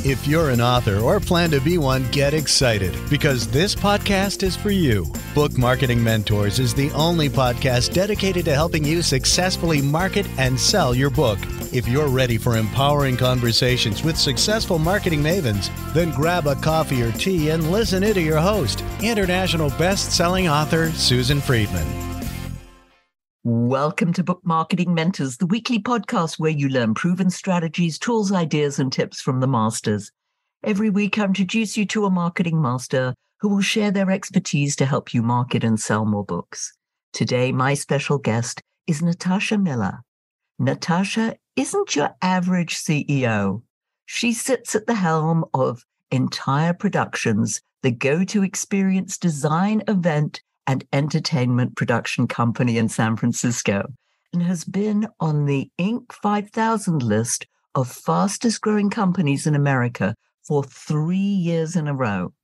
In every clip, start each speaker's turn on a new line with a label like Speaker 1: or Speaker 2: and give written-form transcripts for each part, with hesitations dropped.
Speaker 1: If you're an author or plan to be one, get excited because this podcast is for you. Book Marketing Mentors is the only podcast dedicated to helping you successfully market and sell your book. If you're ready for empowering conversations with successful marketing mavens, then grab a coffee or tea and listen in to your host, international best-selling author Susan Friedman.
Speaker 2: Welcome to Book Marketing Mentors, the weekly podcast where you learn proven strategies, tools, ideas, and tips from the masters. Every week, I introduce you to a marketing master who will share their expertise to help you market and sell more books. Today, my special guest is Natasha Miller. Natasha isn't your average CEO. She sits at the helm of Entire Productions, the go-to experience design, event, and entertainment production company in San Francisco, and has been on the Inc. 5000 list of fastest growing companies in America for 3 years in a row.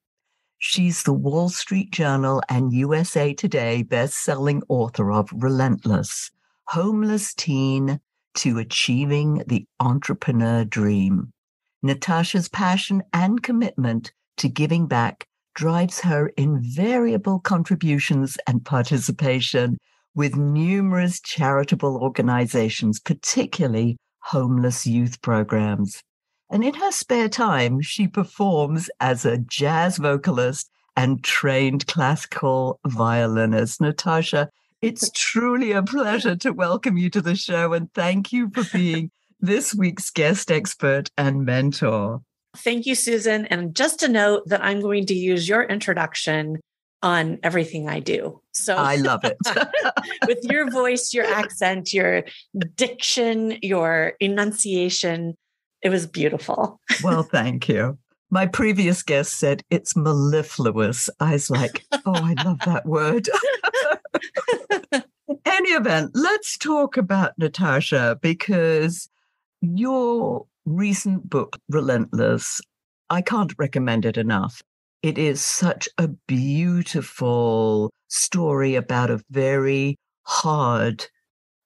Speaker 2: She's the Wall Street Journal and USA Today best-selling author of Relentless, Homeless Teen to Achieving the Entrepreneur Dream. Natasha's passion and commitment to giving back drives her invariable contributions and participation with numerous charitable organizations, particularly homeless youth programs. And in her spare time, she performs as a jazz vocalist and trained classical violinist. Natasha, it's truly a pleasure to welcome you to the show, and thank you for being this week's guest expert and mentor.
Speaker 3: Thank you, Susan. And just to note that I'm going to use your introduction on everything I do. So
Speaker 2: I love it.
Speaker 3: With your voice, your accent, your diction, your enunciation, it was beautiful.
Speaker 2: Well, thank you. My previous guest said it's mellifluous. I was like, oh, I love that word. Any event, let's talk about Natasha, because your recent book, Relentless, I can't recommend it enough. It is such a beautiful story about a very hard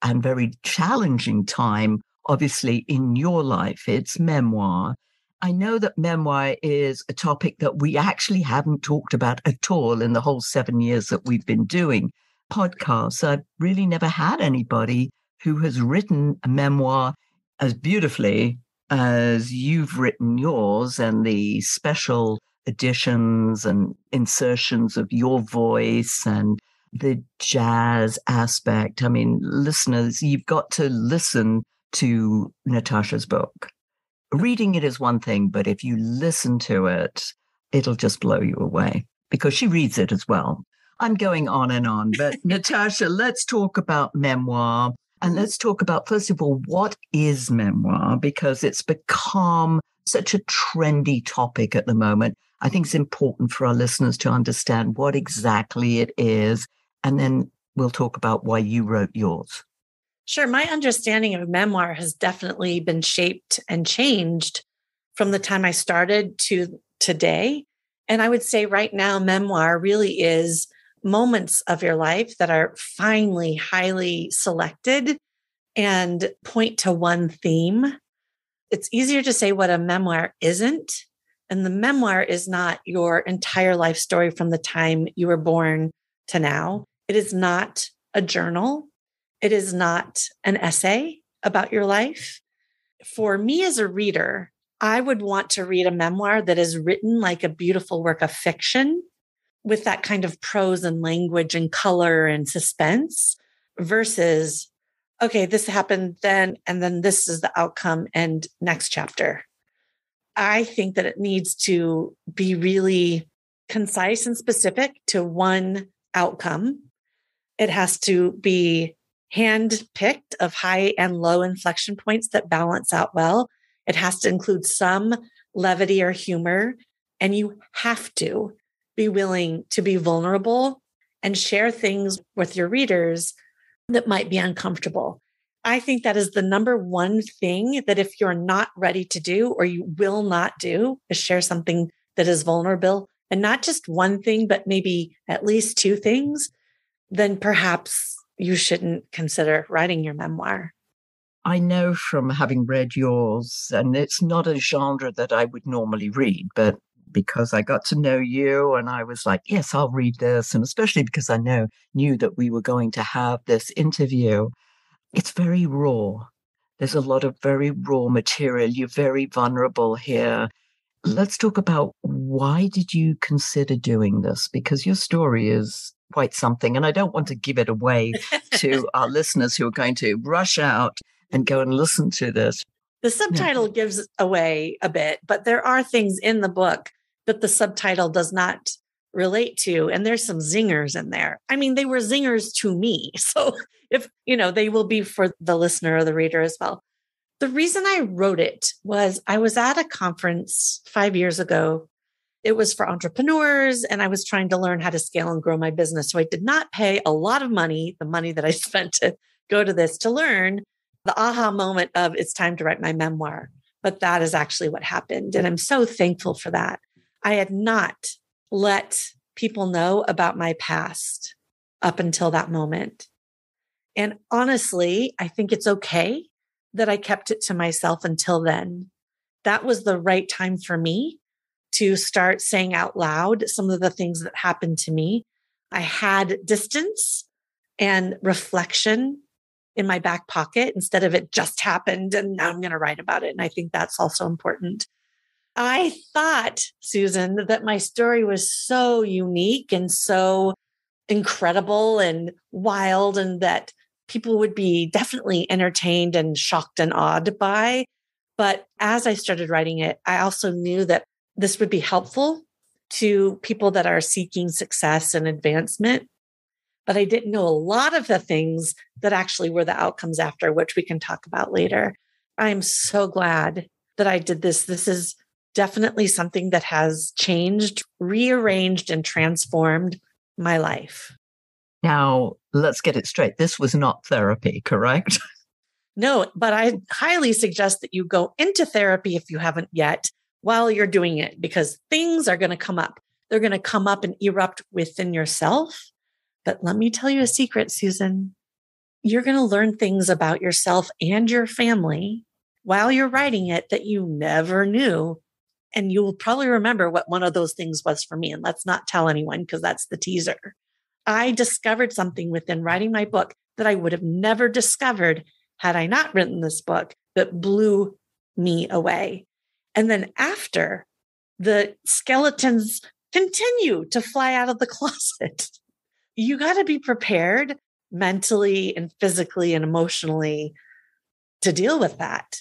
Speaker 2: and very challenging time, obviously, in your life. It's memoir. I know that memoir is a topic that we actually haven't talked about at all in the whole 7 years that we've been doing podcasts. I've really never had anybody who has written a memoir as beautifully as you've written yours, and the special additions and insertions of your voice and the jazz aspect. I mean, listeners, you've got to listen to Natasha's book. Reading it is one thing, but if you listen to it, it'll just blow you away because she reads it as well. I'm going on, but Natasha, let's talk about memoir. And let's talk about, first of all, what is memoir? Because it's become such a trendy topic at the moment. I think it's important for our listeners to understand what exactly it is. And then we'll talk about why you wrote yours.
Speaker 3: Sure. My understanding of memoir has definitely been shaped and changed from the time I started to today. And I would say right now, memoir really is moments of your life that are finely, highly selected and point to one theme. It's easier to say what a memoir isn't. And the memoir is not your entire life story from the time you were born to now. It is not a journal. It is not an essay about your life. For me as a reader, I would want to read a memoir that is written like a beautiful work of fiction, with that kind of prose and language and color and suspense versus, okay, this happened then, and then this is the outcome and next chapter. I think that it needs to be really concise and specific to one outcome. It has to be hand-picked of high and low inflection points that balance out well. It has to include some levity or humor, and you have to be willing to be vulnerable and share things with your readers that might be uncomfortable. I think that is the number one thing that if you're not ready to do or you will not do is share something that is vulnerable, and not just one thing, but maybe at least two things, then perhaps you shouldn't consider writing your memoir.
Speaker 2: I know from having read yours, and it's not a genre that I would normally read, but because I got to know you and I was like, yes, I'll read this. And especially because I knew that we were going to have this interview, it's very raw. There's a lot of very raw material. You're very vulnerable here. Let's talk about why did you consider doing this? Because your story is quite something. And I don't want to give it away to our listeners who are going to rush out and go and listen to this.
Speaker 3: The subtitle gives away a bit, but there are things in the book that the subtitle does not relate to. And there's some zingers in there. I mean, they were zingers to me. So if, they will be for the listener or the reader as well. The reason I wrote it was I was at a conference 5 years ago. It was for entrepreneurs, and I was trying to learn how to scale and grow my business. So I did not pay a lot of money, the money that I spent to go to this, to learn the aha moment of it's time to write my memoir. But that is actually what happened. And I'm so thankful for that. I had not let people know about my past up until that moment. And honestly, I think it's okay that I kept it to myself until then. That was the right time for me to start saying out loud some of the things that happened to me. I had distance and reflection in my back pocket instead of it just happened and now I'm going to write about it. And I think that's also important. I thought, Susan, that my story was so unique and so incredible and wild, and that people would be definitely entertained and shocked and awed by. But as I started writing it, I also knew that this would be helpful to people that are seeking success and advancement. But I didn't know a lot of the things that actually were the outcomes after, which we can talk about later. I'm so glad that I did this. This is definitely something that has changed, rearranged, and transformed my life.
Speaker 2: Now, let's get it straight. This was not therapy, correct?
Speaker 3: No, but I highly suggest that you go into therapy if you haven't yet while you're doing it, because things are going to come up. They're going to come up and erupt within yourself. But let me tell you a secret, Susan. You're going to learn things about yourself and your family while you're writing it that you never knew. And you will probably remember what one of those things was for me. And let's not tell anyone, because that's the teaser. I discovered something within writing my book that I would have never discovered had I not written this book, that blew me away. And then after, the skeletons continue to fly out of the closet. You got to be prepared mentally and physically and emotionally to deal with that.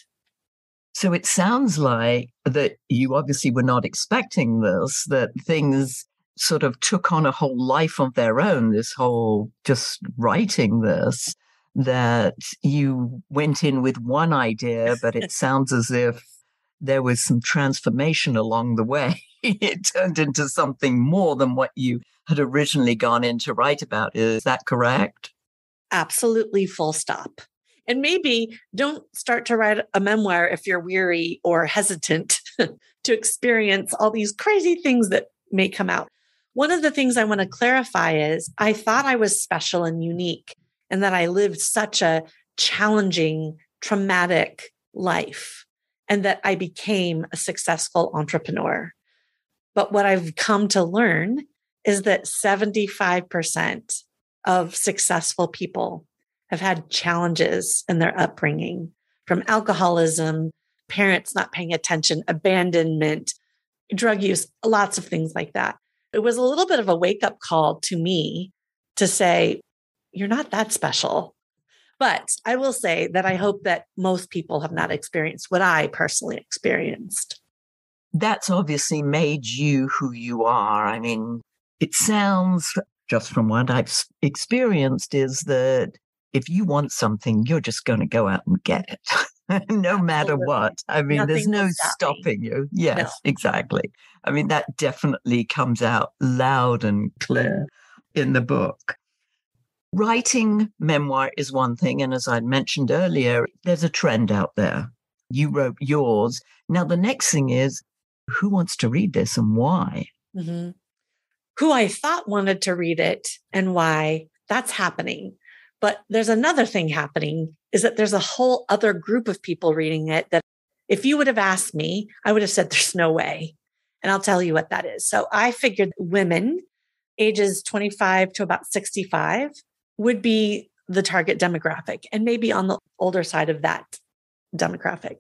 Speaker 2: So it sounds like that you obviously were not expecting this, that things sort of took on a whole life of their own, this whole just writing this, that you went in with one idea, but it sounds as if there was some transformation along the way. It turned into something more than what you had originally gone in to write about. Is that correct?
Speaker 3: Absolutely, full stop. And maybe don't start to write a memoir if you're weary or hesitant to experience all these crazy things that may come out. One of the things I want to clarify is I thought I was special and unique, and that I lived such a challenging, traumatic life, and that I became a successful entrepreneur. But what I've come to learn is that 75% of successful people have had challenges in their upbringing, from alcoholism, parents not paying attention, abandonment, drug use, lots of things like that. It was a little bit of a wake-up call to me to say, you're not that special. But I will say that I hope that most people have not experienced what I personally experienced.
Speaker 2: That's obviously made you who you are. I mean, it sounds, just from what I've experienced, is that if you want something, you're just going to go out and get it, no matter what. I mean, there's no stopping you. Yes, no. Exactly. I mean, that definitely comes out loud and clear in the book. Writing memoir is one thing. And as I mentioned earlier, there's a trend out there. You wrote yours. Now, the next thing is, who wants to read this and why?
Speaker 3: Mm-hmm. Who I thought wanted to read it and why, that's happening. But there's another thing happening is that there's a whole other group of people reading it that if you would have asked me, I would have said, there's no way. And I'll tell you what that is. So I figured women ages 25 to about 65 would be the target demographic and maybe on the older side of that demographic.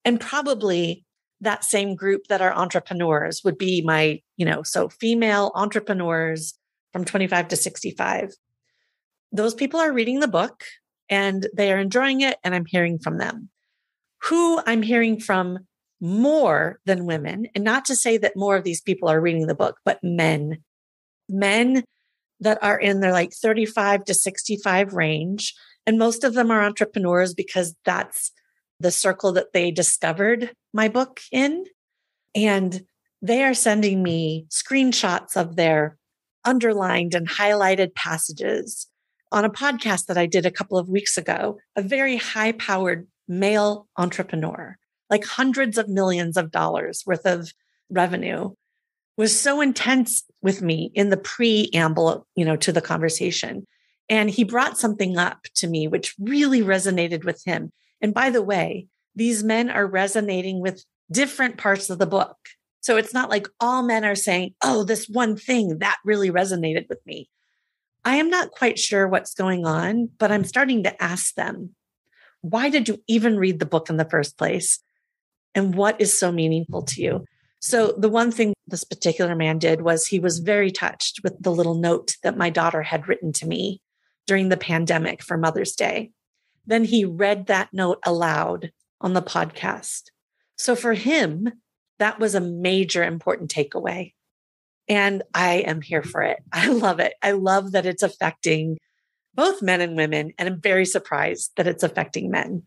Speaker 3: And probably that same group that are entrepreneurs would be my, so female entrepreneurs from 25 to 65. Those people are reading the book and they are enjoying it, and I'm hearing from them. Who I'm hearing from more than women, and not to say that more of these people are reading the book, but men that are in their like 35 to 65 range. And most of them are entrepreneurs because that's the circle that they discovered my book in. And they are sending me screenshots of their underlined and highlighted passages. On a podcast that I did a couple of weeks ago, a very high-powered male entrepreneur, like hundreds of millions of dollars worth of revenue, was so intense with me in the preamble, to the conversation. And he brought something up to me, which really resonated with him. And by the way, these men are resonating with different parts of the book. So it's not like all men are saying, oh, this one thing that really resonated with me. I am not quite sure what's going on, but I'm starting to ask them, why did you even read the book in the first place? And what is so meaningful to you? So the one thing this particular man did was he was very touched with the little note that my daughter had written to me during the pandemic for Mother's Day. Then he read that note aloud on the podcast. So for him, that was a major important takeaway. And I am here for it. I love it. I love that it's affecting both men and women. And I'm very surprised that it's affecting men.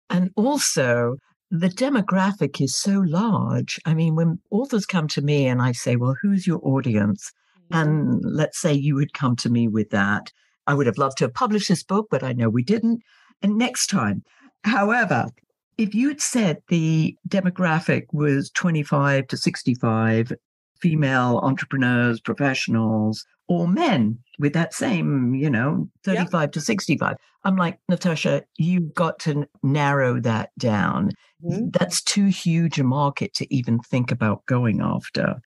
Speaker 2: And also, the demographic is so large. I mean, when authors come to me and I say, well, who's your audience? And let's say you would come to me with that. I would have loved to have published this book, but I know we didn't. And next time. However, if you had said the demographic was 25 to 65, female entrepreneurs, professionals, or men with that same, 35 to 65. I'm like, Natasha, you've got to narrow that down. Mm-hmm. That's too huge a market to even think about going after.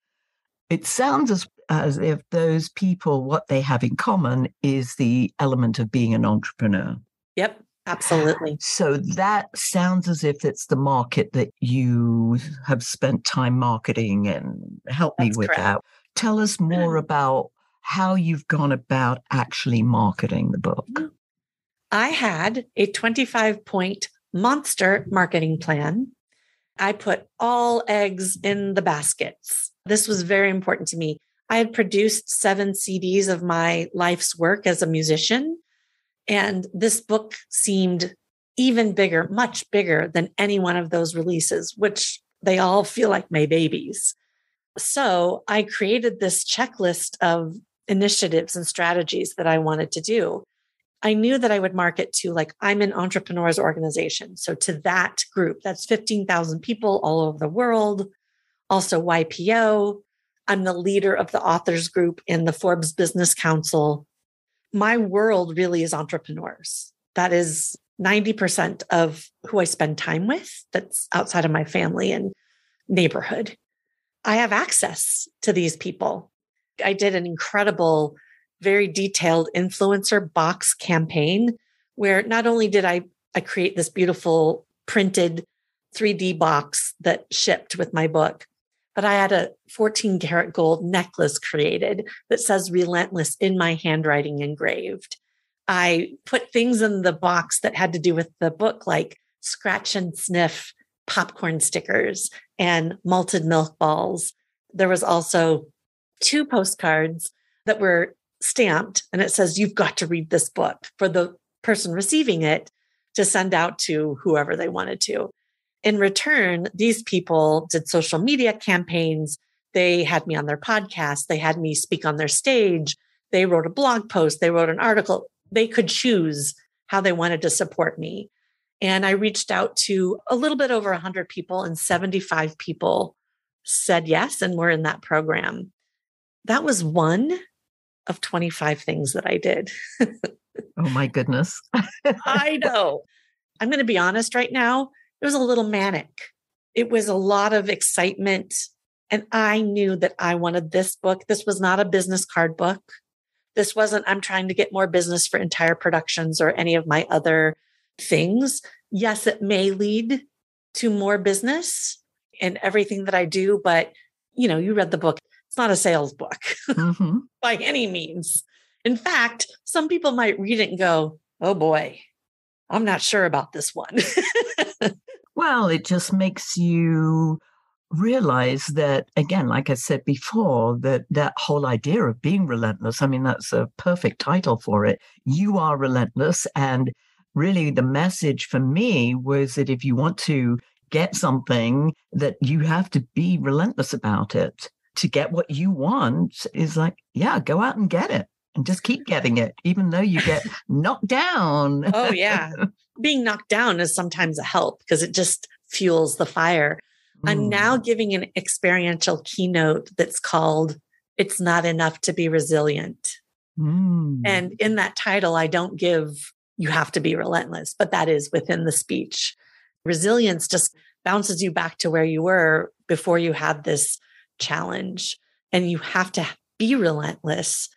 Speaker 2: It sounds as if those people, what they have in common is the element of being an entrepreneur.
Speaker 3: Yep. Absolutely.
Speaker 2: So that sounds as if it's the market that you have spent time marketing, and help me with that. Tell us more about how you've gone about actually marketing the book.
Speaker 3: I had a 25-point monster marketing plan. I put all eggs in the baskets. This was very important to me. I had produced 7 CDs of my life's work as a musician. And this book seemed even bigger, much bigger than any one of those releases, which they all feel like my babies. So I created this checklist of initiatives and strategies that I wanted to do. I knew that I would market to, like, I'm an entrepreneurs organization. So to that group, that's 15,000 people all over the world. Also YPO. I'm the leader of the authors group in the Forbes Business Council. My world really is entrepreneurs. That is 90% of who I spend time with. That's outside of my family and neighborhood. I have access to these people. I did an incredible, very detailed influencer box campaign where not only did I create this beautiful printed 3D box that shipped with my book, but I had a 14 karat gold necklace created that says Relentless in my handwriting engraved. I put things in the box that had to do with the book, like scratch and sniff popcorn stickers and malted milk balls. There was also 2 postcards that were stamped, and it says, you've got to read this book, for the person receiving it to send out to whoever they wanted to. In return, these people did social media campaigns. They had me on their podcast. They had me speak on their stage. They wrote a blog post. They wrote an article. They could choose how they wanted to support me. And I reached out to a little bit over 100 people, and 75 people said yes and were in that program. That was one of 25 things that I did.
Speaker 2: Oh, my goodness.
Speaker 3: I know. I'm going to be honest right now. It was a little manic. It was a lot of excitement. And I knew that I wanted this book. This was not a business card book. This wasn't, I'm trying to get more business for entire productions or any of my other things. Yes, it may lead to more business in everything that I do, but you read the book. It's not a sales book
Speaker 2: Mm-hmm.
Speaker 3: by any means. In fact, some people might read it and go, oh boy, I'm not sure about this one.
Speaker 2: Well, it just makes you realize that, again, like I said before, that whole idea of being relentless, I mean, that's a perfect title for it. You are relentless. And really the message for me was that if you want to get something, that you have to be relentless about it. To get what you want is like, yeah, go out and get it and just keep getting it, even though you get knocked down.
Speaker 3: Oh, yeah. Being knocked down is sometimes a help because it just fuels the fire. I'm now giving an experiential keynote that's called It's Not Enough to Be Resilient. And in that title, I don't give, you have to be relentless, but that is within the speech. Resilience just bounces you back to where you were before you had this challenge. And you have to be relentless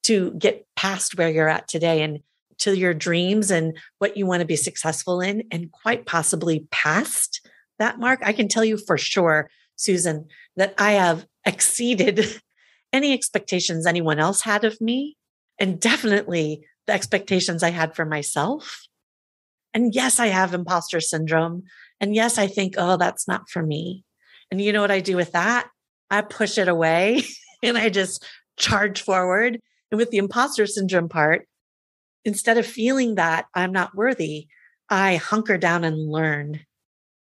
Speaker 3: to get past where you're at today and to your dreams and what you want to be successful in, and quite possibly past that mark. I can tell you for sure, Susan, that I have exceeded any expectations anyone else had of me, and definitely the expectations I had for myself. And yes, I have imposter syndrome. And yes, I think, oh, that's not for me. And you know what I do with that? I push it away and I just charge forward. And with the imposter syndrome part, instead of feeling that I'm not worthy, I hunker down and learn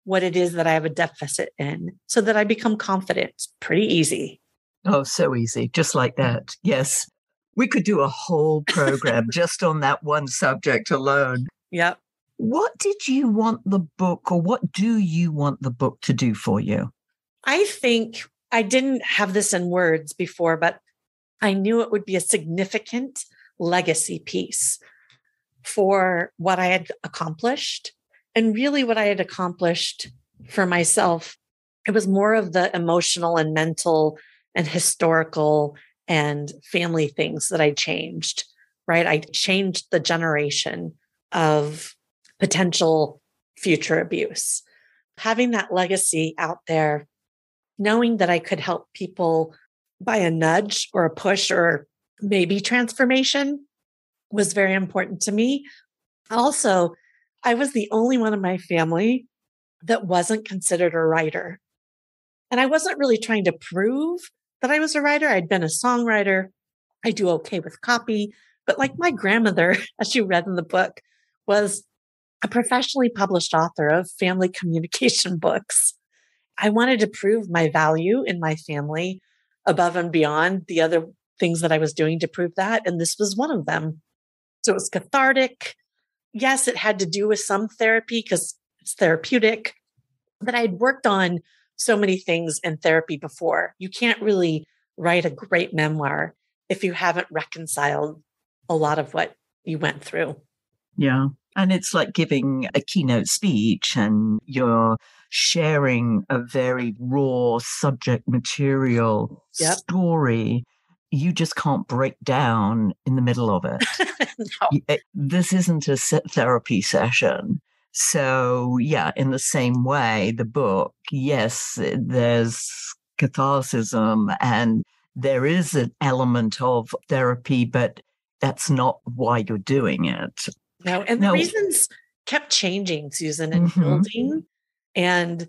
Speaker 3: what it is that I have a deficit in so that I become confident. It's pretty easy.
Speaker 2: Oh, so easy. Just like that. Yes. We could do a whole program just on that one subject alone.
Speaker 3: Yep.
Speaker 2: What did you want the book, or what do you want the book to do for you?
Speaker 3: I think I didn't have this in words before, but I knew it would be a significant legacy piece for what I had accomplished. And really what I had accomplished for myself, it was more of the emotional and mental and historical and family things that I changed, right? I changed the generation of potential future abuse. Having that legacy out there, knowing that I could help people by a nudge or a push or maybe transformation was very important to me. Also, I was the only one in my family that wasn't considered a writer. And I wasn't really trying to prove that I was a writer. I'd been a songwriter. I do okay with copy. But like my grandmother, as you read in the book, was a professionally published author of family communication books. I wanted to prove my value in my family above and beyond the other things that I was doing to prove that. And this was one of them. So it was cathartic. Yes, it had to do with some therapy because it's therapeutic, but I'd worked on so many things in therapy before. You can't really write a great memoir if you haven't reconciled a lot of what you went through.
Speaker 2: Yeah. And it's like giving a keynote speech and you're sharing a very raw subject material story. You just can't break down in the middle of it.
Speaker 3: No.
Speaker 2: This isn't a therapy session. So, yeah, in the same way, the book, yes, there's catharsis and there is an element of therapy, but that's not why you're doing it.
Speaker 3: No, and the reasons kept changing, Susan, and building. And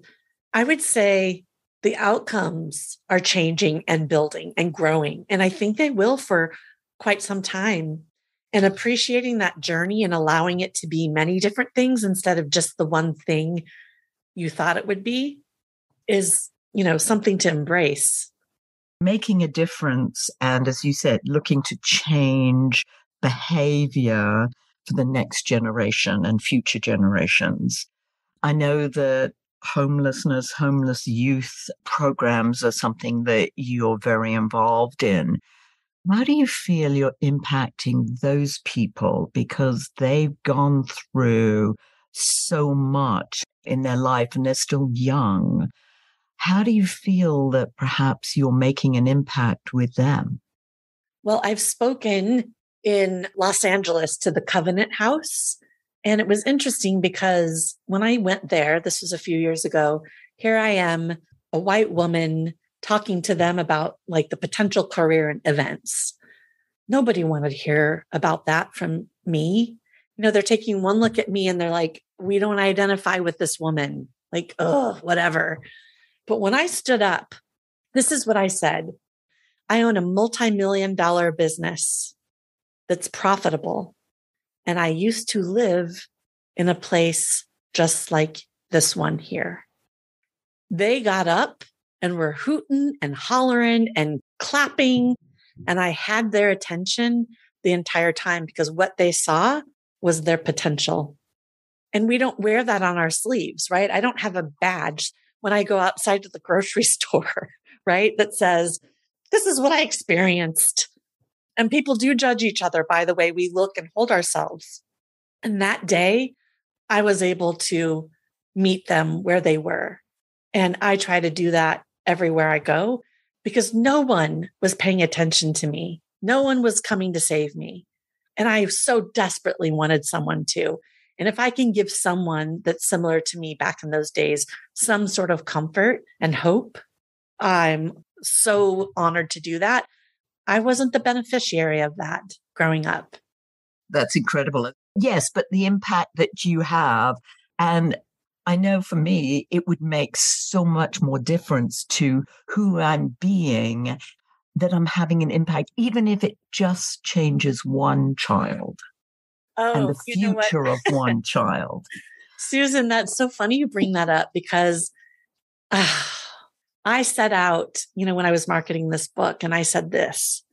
Speaker 3: I would say the outcomes are changing and building and growing. And I think they will for quite some time. And appreciating that journey and allowing it to be many different things instead of just the one thing you thought it would be is, something to embrace.
Speaker 2: Making a difference. And as you said, looking to change behavior for the next generation and future generations. I know that homeless youth programs are something that you're very involved in. How do you feel you're impacting those people because they've gone through so much in their life and they're still young? How do you feel that perhaps you're making an impact with them?
Speaker 3: Well, I've spoken in Los Angeles to the Covenant House. And it was interesting because when I went there, this was a few years ago, here I am, a white woman talking to them about like the potential career in events. Nobody wanted to hear about that from me. They're taking one look at me and they're like, we don't identify with this woman. Like, oh, whatever. But when I stood up, this is what I said. I own a multi-million-dollar business that's profitable. And I used to live in a place just like this one here. They got up and were hooting and hollering and clapping. And I had their attention the entire time because what they saw was their potential. And we don't wear that on our sleeves, right? I don't have a badge when I go outside to the grocery store, right? That says, this is what I experienced. And people do judge each other by the way we look and hold ourselves. And that day, I was able to meet them where they were. And I try to do that everywhere I go because no one was paying attention to me. No one was coming to save me. And I so desperately wanted someone to. And if I can give someone that's similar to me back in those days some sort of comfort and hope, I'm so honored to do that. I wasn't the beneficiary of that growing up.
Speaker 2: That's incredible. Yes, but the impact that you have, and I know for me, it would make so much more difference to who I'm being, that I'm having an impact, even if it just changes one child and the future of one child.
Speaker 3: Susan, that's so funny you bring that up because I set out, when I was marketing this book and I said this,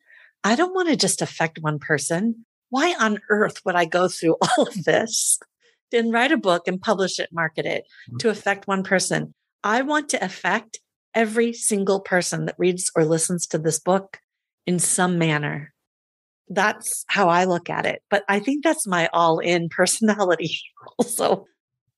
Speaker 3: I don't want to just affect one person. Why on earth would I go through all of this and write a book and publish it, market it to affect one person? I want to affect every single person that reads or listens to this book in some manner. That's how I look at it. But I think that's my all-in personality also.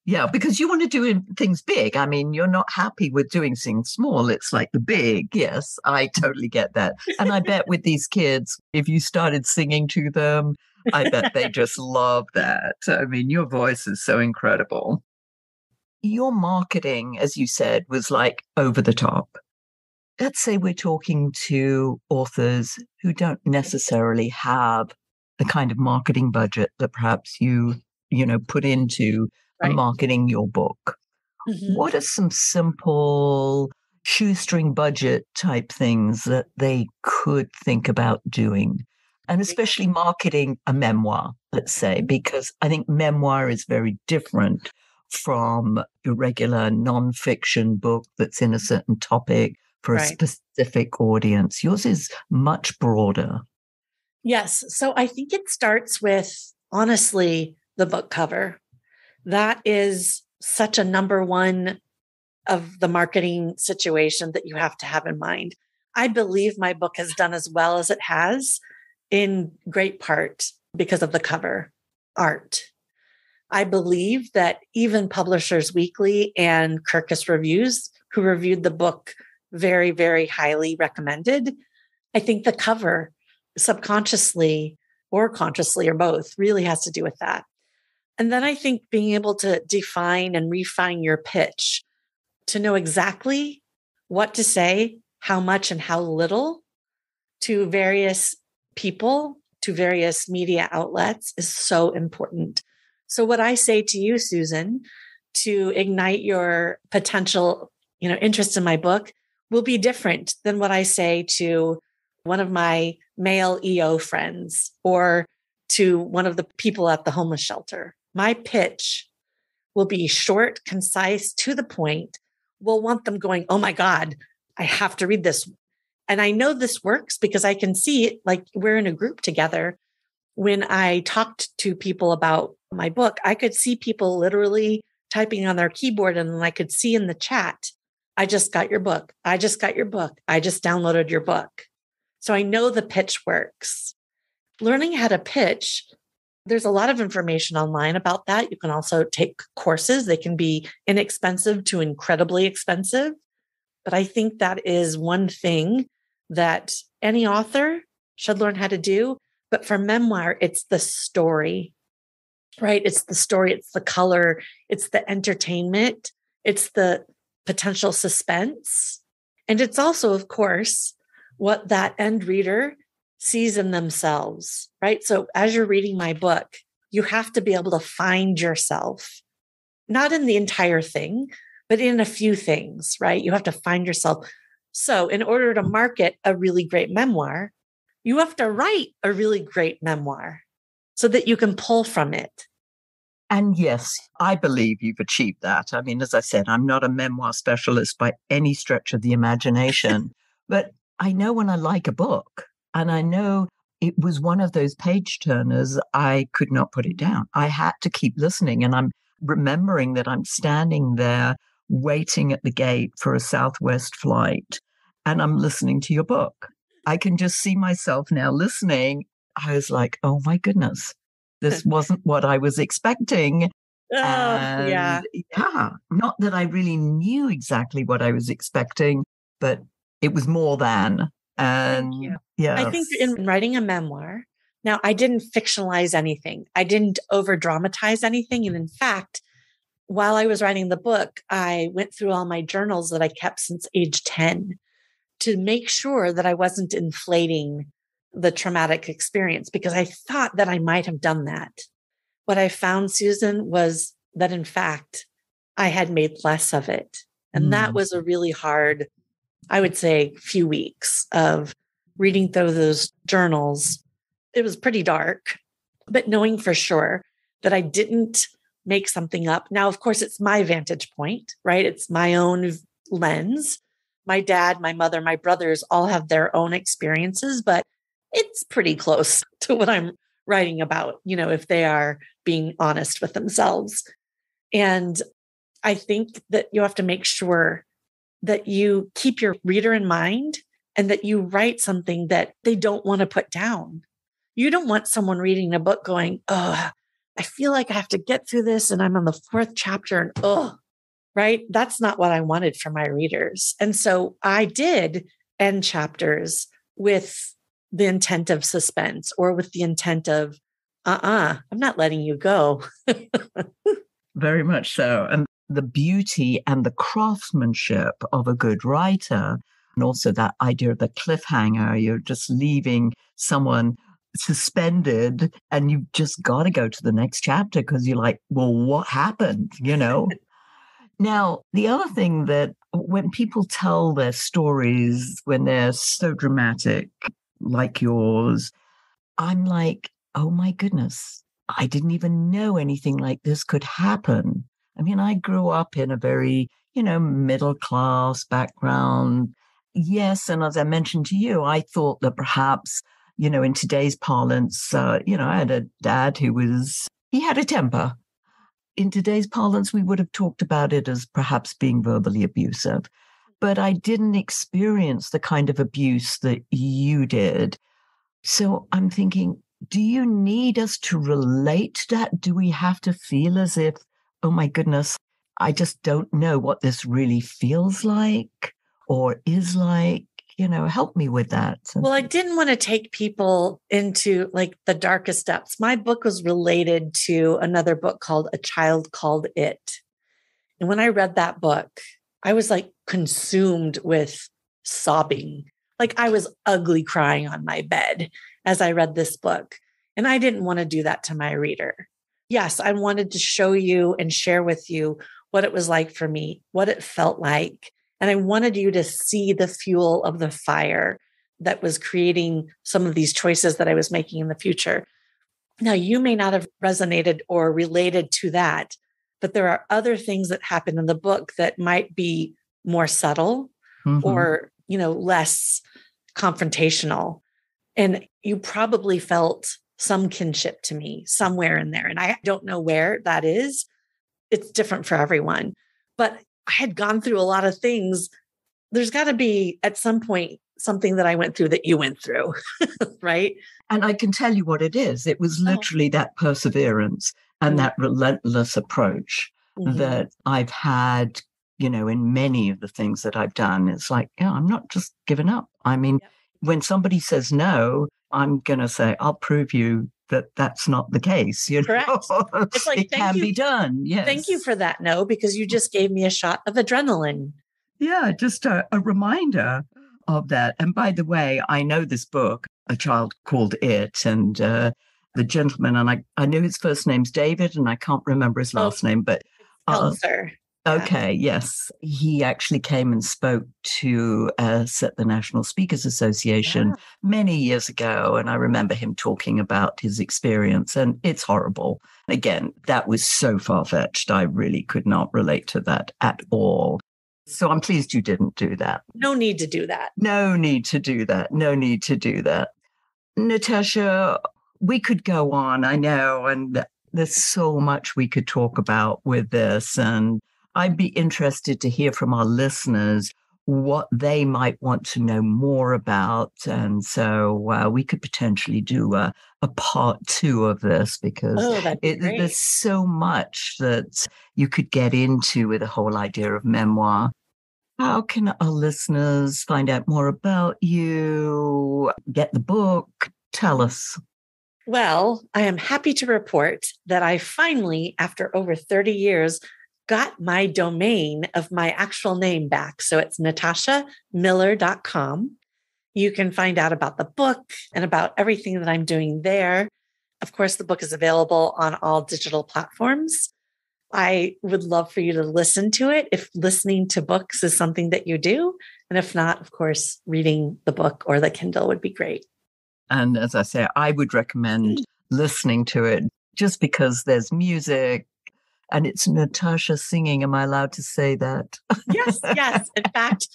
Speaker 2: Yeah, because you want to do things big. I mean, you're not happy with doing things small. It's like the big. Yes, I totally get that. And I bet with these kids, if you started singing to them, I bet they just love that. I mean, your voice is so incredible. Your marketing, as you said, was like over the top. Let's say we're talking to authors who don't necessarily have the kind of marketing budget that perhaps you put into marketing your book. Mm-hmm. What are some simple shoestring budget type things that they could think about doing? And especially marketing a memoir, let's say, because I think memoir is very different from your regular nonfiction book that's in a certain topic for a specific audience. Yours is much broader.
Speaker 3: Yes. So I think it starts with, honestly, the book cover. That is such a number one of the marketing situation that you have to have in mind. I believe my book has done as well as it has in great part because of the cover art. I believe that even Publishers Weekly and Kirkus Reviews, who reviewed the book, very, very highly recommended. I think the cover subconsciously or consciously or both really has to do with that. And then I think being able to define and refine your pitch to know exactly what to say, how much and how little to various people, to various media outlets is so important. So what I say to you, Susan, to ignite your potential, interest in my book will be different than what I say to one of my male EO friends or to one of the people at the homeless shelter. My pitch will be short, concise, to the point. We'll want them going, oh my God, I have to read this. And I know this works because I can see it, like we're in a group together. When I talked to people about my book, I could see people literally typing on their keyboard and then I could see in the chat, I just got your book. I just got your book. I just downloaded your book. So I know the pitch works. Learning how to pitch, there's a lot of information online about that. You can also take courses. They can be inexpensive to incredibly expensive. But I think that is one thing that any author should learn how to do. But for memoir, it's the story, right? It's the story, it's the color, it's the entertainment, it's the potential suspense. And it's also, of course, what that end reader sees in themselves, right? So as you're reading my book, you have to be able to find yourself, not in the entire thing, but in a few things, right? You have to find yourself. So in order to market a really great memoir, you have to write a really great memoir so that you can pull from it.
Speaker 2: And yes, I believe you've achieved that. I mean, as I said, I'm not a memoir specialist by any stretch of the imagination, but I know when I like a book, and I know it was one of those page turners, I could not put it down. I had to keep listening. And I'm remembering that I'm standing there waiting at the gate for a Southwest flight, and I'm listening to your book. I can just see myself now listening. I was like, oh my goodness, this wasn't what I was expecting.
Speaker 3: Oh, yeah.
Speaker 2: Not that I really knew exactly what I was expecting, but it was more than. And
Speaker 3: Thank you.
Speaker 2: yes.
Speaker 3: I think in writing a memoir, now I didn't fictionalize anything. I didn't over dramatize anything. And in fact, while I was writing the book, I went through all my journals that I kept since age 10 to make sure that I wasn't inflating the traumatic experience, because I thought that I might have done that. What I found, Susan, was that in fact, I had made less of it. And that was a really hard, I would say, few weeks of reading through those journals. It was pretty dark, but knowing for sure that I didn't make something up. Now, of course, it's my vantage point, right? It's my own lens. My dad, my mother, my brothers all have their own experiences, but it's pretty close to what I'm writing about, if they are being honest with themselves. And I think that you have to make sure that you keep your reader in mind and that you write something that they don't want to put down. You don't want someone reading a book going, oh, I feel like I have to get through this and I'm on the 4th chapter and right? That's not what I wanted for my readers. And so I did end chapters with the intent of suspense or with the intent of, I'm not letting you go.
Speaker 2: Very much so. And the beauty and the craftsmanship of a good writer, and also that idea of the cliffhanger, you're just leaving someone suspended and you've just got to go to the next chapter because you're like, well, what happened? Now, the other thing that when people tell their stories, when they're so dramatic, like yours, I'm like, oh my goodness, I didn't even know anything like this could happen. I mean, I grew up in a very, middle class background. Yes. And as I mentioned to you, I thought that perhaps, in today's parlance, I had a dad he had a temper. In today's parlance, we would have talked about it as perhaps being verbally abusive. But I didn't experience the kind of abuse that you did. So I'm thinking, do you need us to relate to that? Do we have to feel as if, oh my goodness, I just don't know what this really feels like or is like? Help me with that.
Speaker 3: Well, I didn't want to take people into like the darkest depths. My book was related to another book called A Child Called It. And when I read that book, I was like consumed with sobbing. Like I was ugly crying on my bed as I read this book. And I didn't want to do that to my reader. Yes, I wanted to show you and share with you what it was like for me, what it felt like. And I wanted you to see the fuel of the fire that was creating some of these choices that I was making in the future. Now, you may not have resonated or related to that, but there are other things that happen in the book that might be more subtle or, less confrontational. And you probably felt some kinship to me somewhere in there. And I don't know where that is. It's different for everyone. But I had gone through a lot of things. There's got to be at some point something that I went through that you went through, right?
Speaker 2: And I can tell you what it is. It was literally that perseverance and that relentless approach that I've had, in many of the things that I've done. It's like, I'm not just giving up. I mean, when somebody says no, I'm going to say, I'll prove you that that's not the case.
Speaker 3: Correct. It's like,
Speaker 2: it can be done. Yes.
Speaker 3: Thank you for that no, because you just gave me a shot of adrenaline.
Speaker 2: Yeah, just a reminder of that. And by the way, I know this book, A Child Called It, and the gentleman, and I knew his first name's David, and I can't remember his last name, but
Speaker 3: Peltzer.
Speaker 2: Okay, yes. He actually came and spoke to us at the National Speakers Association many years ago. And I remember him talking about his experience, and it's horrible. Again, that was so far-fetched. I really could not relate to that at all. So I'm pleased you didn't do that.
Speaker 3: No need to do that.
Speaker 2: No need to do that. No need to do that. Natasha, we could go on, I know, and there's so much we could talk about with this. And I'd be interested to hear from our listeners what they might want to know more about. And so we could potentially do a part 2 of this, because there's so much that you could get into with the whole idea of memoir. How can our listeners find out more about you, get the book? Tell us.
Speaker 3: Well, I am happy to report that I finally, after over 30 years, got my domain of my actual name back. So it's natashamiller.com. You can find out about the book and about everything that I'm doing there. Of course, the book is available on all digital platforms. I would love for you to listen to it if listening to books is something that you do. And if not, of course, reading the book or the Kindle would be great.
Speaker 2: And as I say, I would recommend listening to it just because there's music. And it's Natasha singing. Am I allowed to say that?
Speaker 3: Yes, yes. In fact,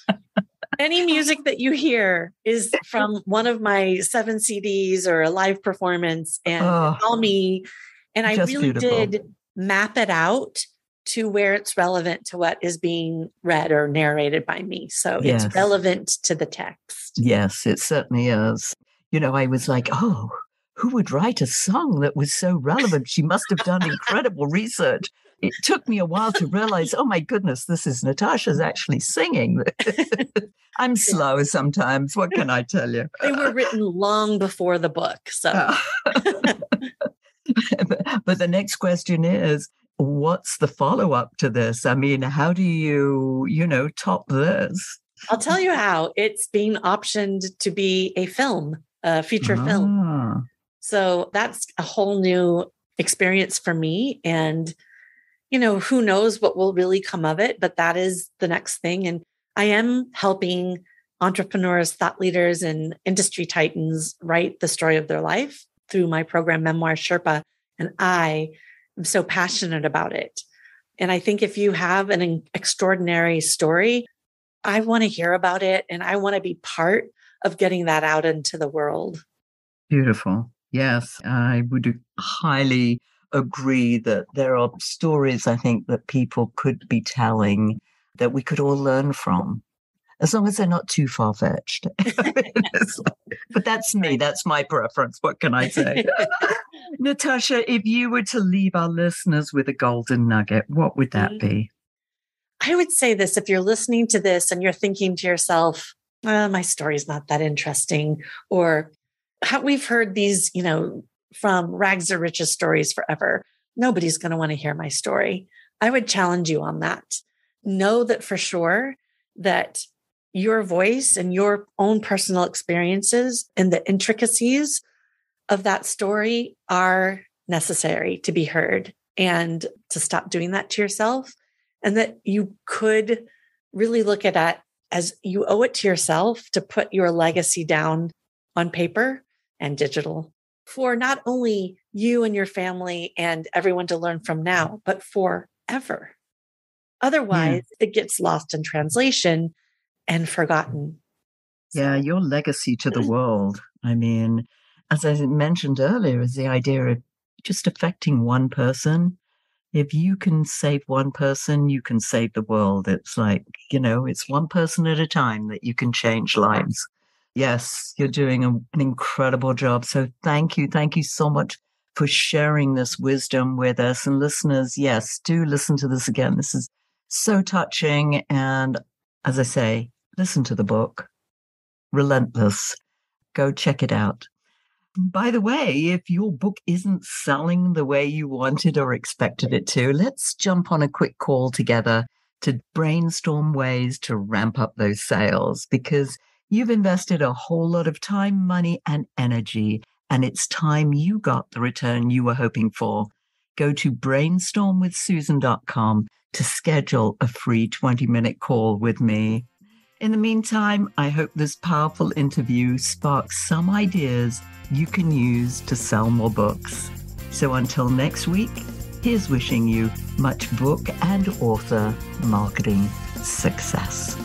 Speaker 3: any music that you hear is from one of my 7 CDs or a live performance, and it's all me. And I really did map it out to where it's relevant to what is being read or narrated by me. So it's relevant to the text.
Speaker 2: Yes, it certainly is. I was like, who would write a song that was so relevant? She must have done incredible research. It took me a while to realize, oh my goodness, this is Natasha's actually singing. I'm slow sometimes. What can I tell you?
Speaker 3: They were written long before the book. So,
Speaker 2: but the next question is, what's the follow-up to this? I mean, how do you, top this?
Speaker 3: I'll tell you how. It's being optioned to be a film, a feature film. So that's a whole new experience for me. And who knows what will really come of it, but that is the next thing. And I am helping entrepreneurs, thought leaders, and industry titans write the story of their life through my program, Memoir Sherpa. And I am so passionate about it. And I think if you have an extraordinary story, I want to hear about it. And I want to be part of getting that out into the world.
Speaker 2: Beautiful. Yes, I would highly agree that there are stories, I think, that people could be telling that we could all learn from, as long as they're not too far-fetched. But that's me. That's my preference. What can I say? Natasha, if you were to leave our listeners with a golden nugget, what would that be?
Speaker 3: I would say this: if you're listening to this and you're thinking to yourself, my story's not that interesting, or we've heard these, from rags to riches stories forever. Nobody's going to want to hear my story. I would challenge you on that. Know that for sure that your voice and your own personal experiences and the intricacies of that story are necessary to be heard, and to stop doing that to yourself. And that you could really look at it as you owe it to yourself to put your legacy down on paper and digital, for not only you and your family and everyone to learn from now, but forever. Otherwise, it gets lost in translation and forgotten.
Speaker 2: Yeah, your legacy to the world. I mean, as I mentioned earlier, is the idea of just affecting one person. If you can save one person, you can save the world. It's like, it's one person at a time that you can change lives. Yes, you're doing an incredible job. So thank you. Thank you so much for sharing this wisdom with us. And listeners, yes, do listen to this again. This is so touching. And as I say, listen to the book, Relentless. Go check it out. By the way, if your book isn't selling the way you wanted or expected it to, let's jump on a quick call together to brainstorm ways to ramp up those sales, because you've invested a whole lot of time, money, and energy, and it's time you got the return you were hoping for. Go to brainstormwithsusan.com to schedule a free 20-minute call with me. In the meantime, I hope this powerful interview sparks some ideas you can use to sell more books. So until next week, here's wishing you much book and author marketing success.